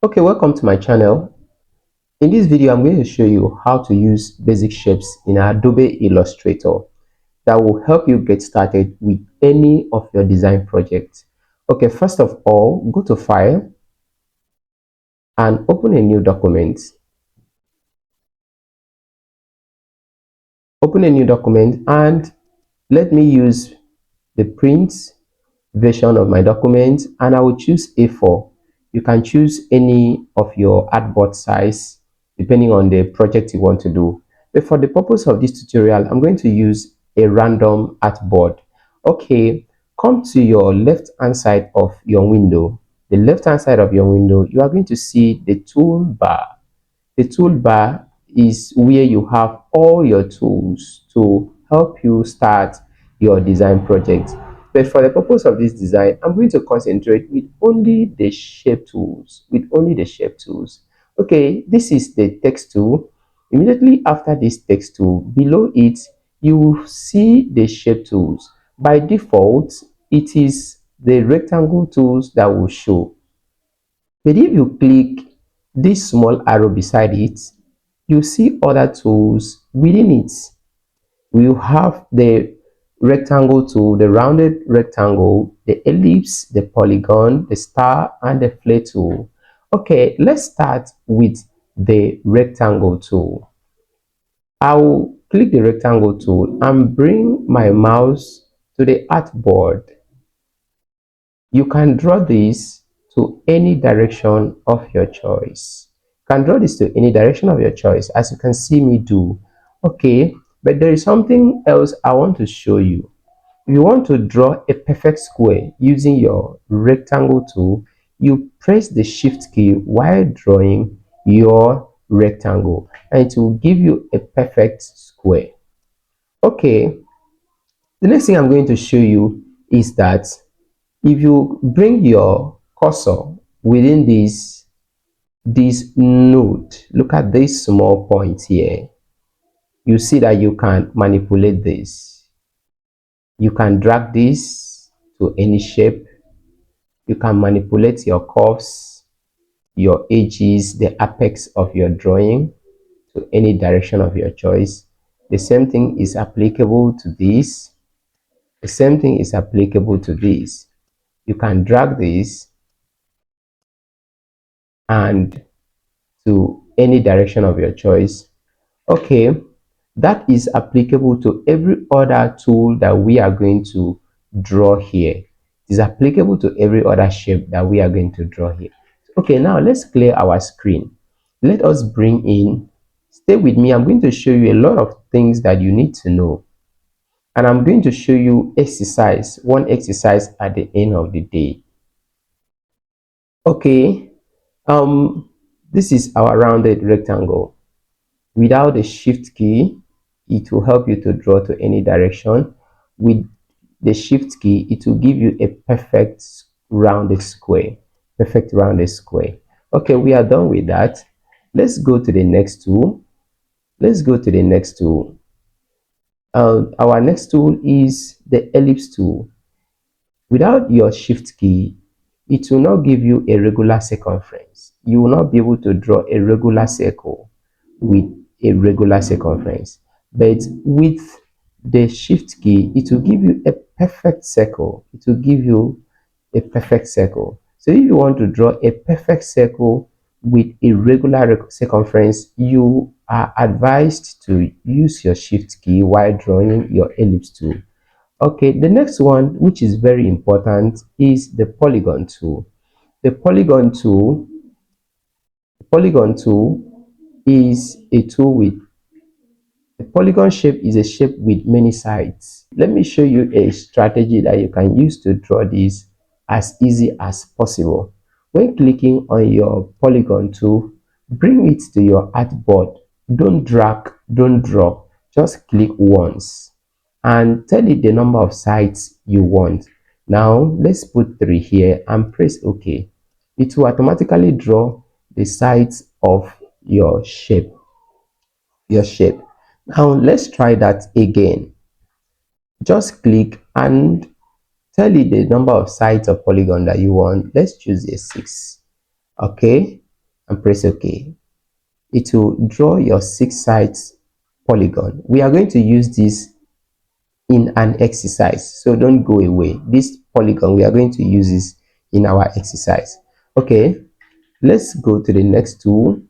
Okay, welcome to my channel. In this video, I'm going to show you how to use basic shapes in Adobe Illustrator that will help you get started with any of your design projects. Okay, first of all, go to File and open a new document. Open a new document and let me use the print version of my document, and I will choose A4. You can choose any of your artboard size depending on the project you want to do. But for the purpose of this tutorial, I'm going to use a random artboard. Okay, come to your left hand side of your window. The left hand side of your window, you are going to see the toolbar. The toolbar is where you have all your tools to help you start your design project. But for the purpose of this design, I'm going to concentrate with only the shape tools, Okay, this is the text tool. Immediately after this text tool, below it, you will see the shape tools. By default, it is the rectangle tools that will show. But if you click this small arrow beside it, you see other tools within it. We have the rectangle tool, the rounded rectangle, the ellipse, the polygon, the star, and the flare tool. Okay, let's start with the rectangle tool. I'll click the rectangle tool and bring my mouse to the artboard. You can draw this to any direction of your choice. You can draw this to any direction of your choice, as you can see me do. Okay, but there is something else I want to show you. If you want to draw a perfect square using your rectangle tool, you press the shift key while drawing your rectangle and it will give you a perfect square. Okay, the next thing I'm going to show you is that if you bring your cursor within this node, look at this small point here, you see that you can manipulate this. You can drag this to any shape. You can manipulate your curves, your edges, the apex of your drawing to any direction of your choice. The same thing is applicable to this. The same thing is applicable to this. You can drag this and to any direction of your choice. Okay, that is applicable to every other tool that we are going to draw here. It is applicable to every other shape that we are going to draw here. Okay, now let's clear our screen. Let us bring in, stay with me, I'm going to show you a lot of things that you need to know. And I'm going to show you one exercise at the end of the day. Okay, this is our rounded rectangle. Without the shift key, it will help you to draw to any direction. With the shift key, it will give you a perfect rounded square. Perfect rounded square. Okay, we are done with that. Let's go to the next tool. Let's go to the next tool. Our next tool is the ellipse tool. Without your shift key, it will not give you a regular circumference. You will not be able to draw a regular circle with a regular circumference. But with the shift key, it will give you a perfect circle. It will give you a perfect circle. So if you want to draw a perfect circle with a regular circumference, you are advised to use your shift key while drawing your ellipse tool. Okay, the next one, which is very important, is the polygon tool. The polygon tool is a tool with a polygon shape is a shape with many sides. Let me show you a strategy that you can use to draw this as easy as possible. When clicking on your polygon tool, bring it to your artboard. Don't drag, don't drop, just click once and tell it the number of sides you want. Now let's put 3 here and press OK. It will automatically draw the sides of your shape. Now let's try that again. Just click and tell it the number of sides of polygon that you want. Let's choose a 6. Okay, and press OK. It will draw your 6 sides polygon. We are going to use this in an exercise, so don't go away. This polygon, we are going to use this in our exercise. Okay, let's go to the next tool.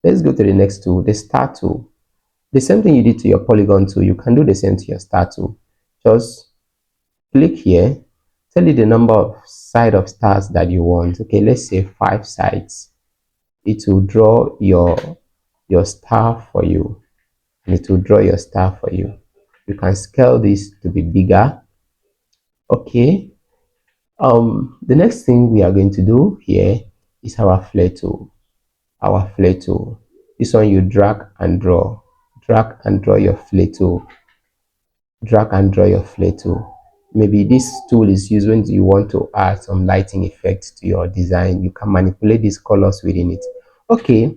Let's go to the next tool, the star tool. The same thing you did to your polygon tool, you can do the same to your star tool. Just click here, tell it the number of side of stars that you want. Okay, let's say 5 sides. It will draw your star for you, and it will draw your star for you. You can scale this to be bigger. Okay, the next thing we are going to do here is our flare tool. Our flare tool, this one you drag and draw your flare tool. Drag and draw your flare tool. Maybe this tool is used when you want to add some lighting effects to your design. You can manipulate these colors within it. Okay,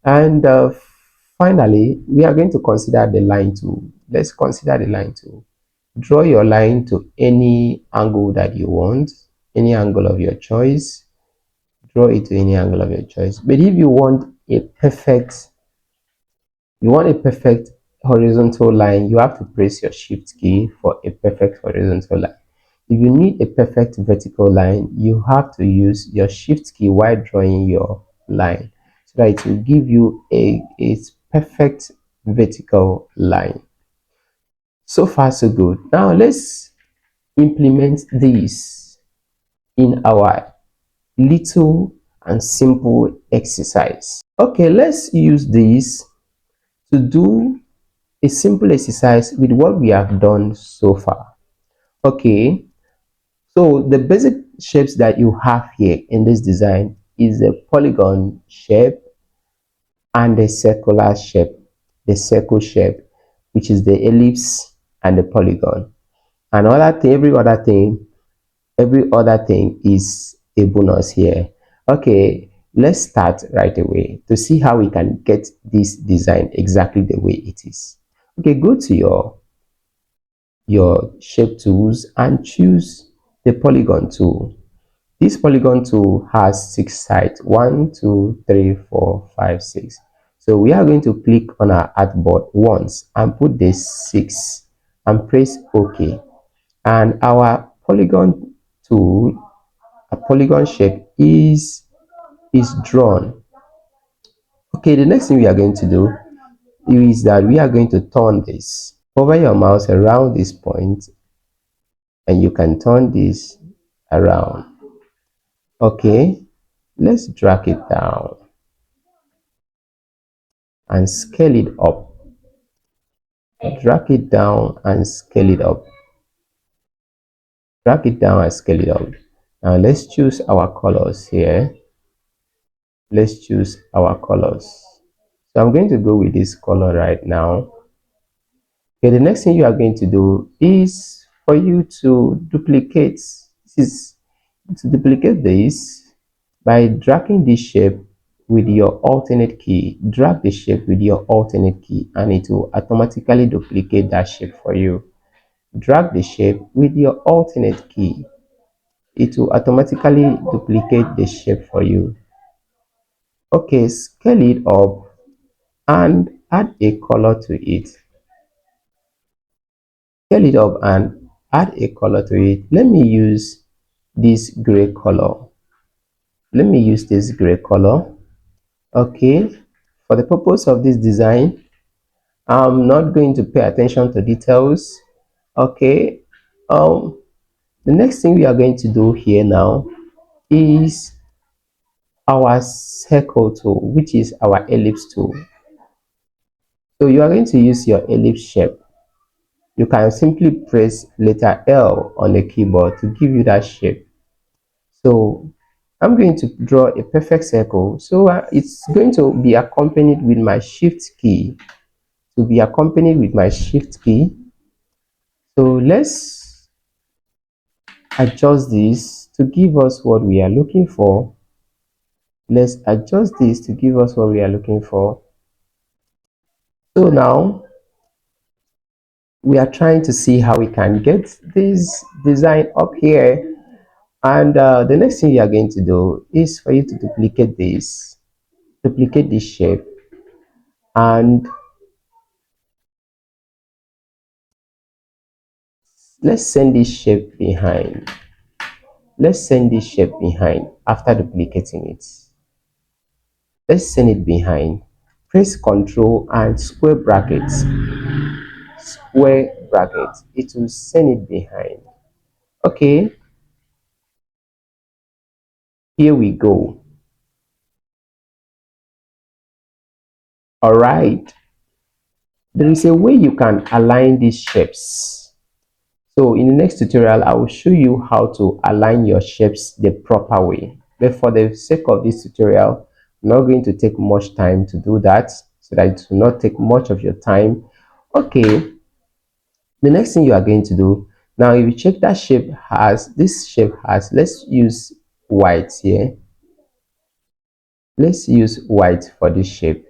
and finally we are going to consider the line tool. Let's consider the line tool. Draw your line to any angle that you want, any angle of your choice. Draw it to any angle of your choice. But if you want a perfect horizontal line, you have to press your shift key for a perfect horizontal line. If you need a perfect vertical line, you have to use your shift key while drawing your line, so that it will give you a perfect vertical line. So far so good. Now let's implement this in our little and simple exercise. Okay, let's use this to do a simple exercise with what we have done so far. Okay, so the basic shapes that you have here in this design is a polygon shape and a circular shape, the circle shape, which is the ellipse and the polygon. Every other thing is a bonus here. Okay, let's start right away to see how we can get this design exactly the way it is. Okay, go to your shape tools and choose the polygon tool. This polygon tool has 6 sides, 1 2 3 4 5 6. So we are going to click on our artboard once and put this 6 and press OK, and our polygon tool, a polygon shape is drawn. Okay, the next thing we are going to do is that we are going to turn this. Hover your mouse around this point and you can turn this around. Okay, let's drag it down and scale it up. Drag it down and scale it up. Drag it down and scale it up. Now let's choose our colors here. Let's choose our colors. So I'm going to go with this color right now. Okay, the next thing you are going to do is for you to duplicate this by dragging this shape with your alternate key. Drag the shape with your alternate key and it will automatically duplicate that shape for you. Drag the shape with your alternate key. It will automatically duplicate the shape for you. Okay, scale it up and add a color to it. Scale it up and add a color to it. Let me use this gray color. Okay, for the purpose of this design, I'm not going to pay attention to details. Okay, the next thing we are going to do here now is our circle tool, which is our ellipse tool. So you are going to use your ellipse shape. You can simply press letter L on the keyboard to give you that shape. So I'm going to draw a perfect circle. So it's going to be accompanied with my shift key. So let's adjust this to give us what we are looking for. So now we are trying to see how we can get this design up here. And the next thing you are going to do is for you to duplicate this. duplicate this shape, and let's send this shape behind. Let's send this shape behind after duplicating it. Let's send it behind. Press Ctrl and square brackets. Square brackets. It will send it behind. Okay, here we go. All right. There is a way you can align these shapes. So in the next tutorial, I will show you how to align your shapes the proper way. But for the sake of this tutorial, I'm not going to take much time to do that so that it will not take much of your time. Okay, the next thing you are going to do, now if you check that shape has, this shape has, let's use white here. Let's use white for this shape.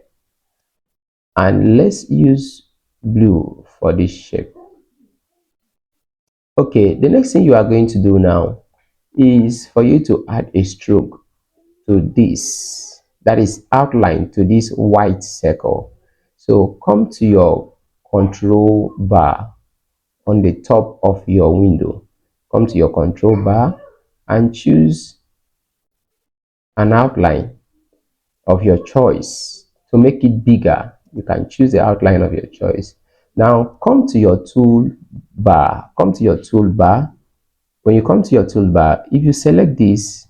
And let's use blue for this shape. Okay, the next thing you are going to do now is for you to add a stroke to this, that is outline to this white circle. So come to your control bar on the top of your window. Come to your control bar and choose an outline of your choice. To make it bigger, you can choose the outline of your choice. Now come to your tool bar. Come to your toolbar. When you come to your toolbar, if you select this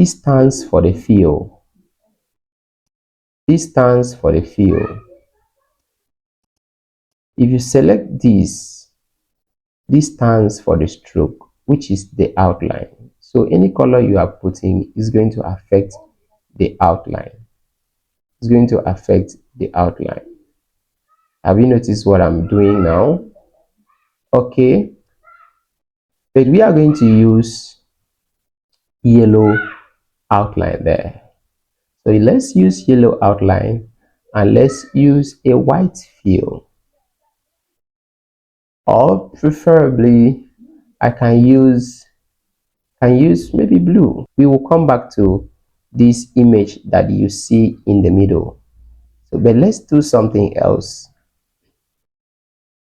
stands for the fill. This stands for the fill. If you select this stands for the stroke, which is the outline. So any color you are putting is going to affect the outline. It's going to affect the outline. Have you noticed what I'm doing now? Okay, but we are going to use yellow outline there. So let's use yellow outline and let's use a white fill, or preferably I can use maybe blue. We will come back to this image that you see in the middle. So but let's do something else.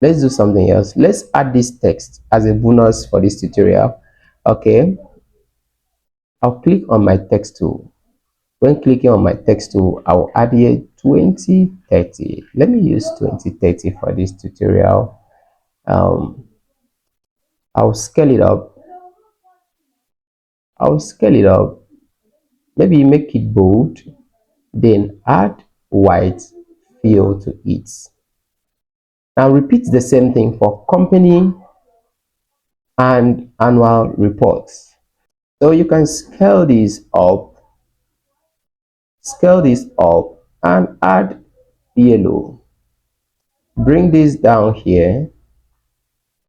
Let's do something else. Let's add this text as a bonus for this tutorial. Okay, I'll click on my text tool. When clicking on my text tool, I'll add here 2030. Let me use 2030 for this tutorial. I'll scale it up. Maybe make it bold, then add white fill to it. Now repeat the same thing for company and annual reports. So you can scale this up and add yellow. Bring this down here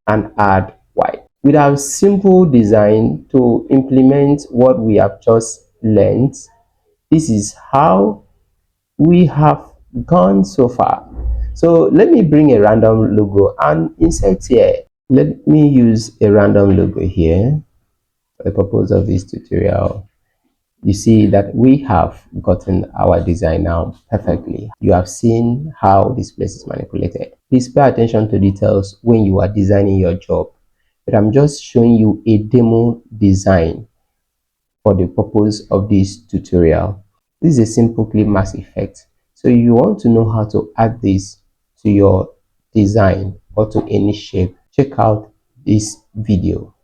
and add white. With our simple design to implement what we have just learned, this is how we have gone so far. So let me bring a random logo and insert here. Let me use a random logo here for the purpose of this tutorial. You see that we have gotten our design now perfectly. You have seen how this place is manipulated. Please pay attention to details when you are designing your job. But I'm just showing you a demo design for the purpose of this tutorial. This is a simple clip mask effect. So if you want to know how to add this to your design or to any shape, check out this video.